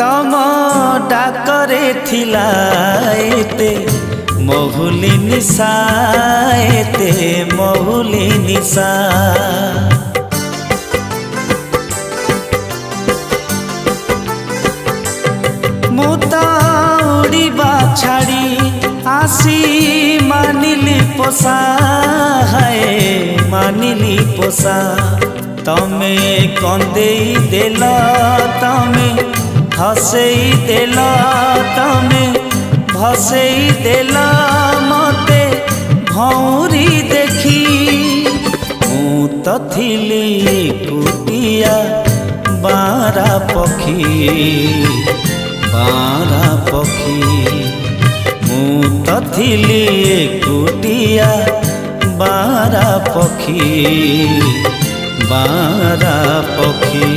तम डाकरे थिला एते महुली निशा एते महुली निशा मुता उड़ीबा छाड़ी आसी मानिली पोसा है मानिली पोसा तमे कंदेई देल तमे हसेई देल तमे भसेई देल मते भौरी देखी मु तो थिली कुटिया बारा पखी बारा पखी मु तो थिली कुटिया बारा पखी बारा पखी।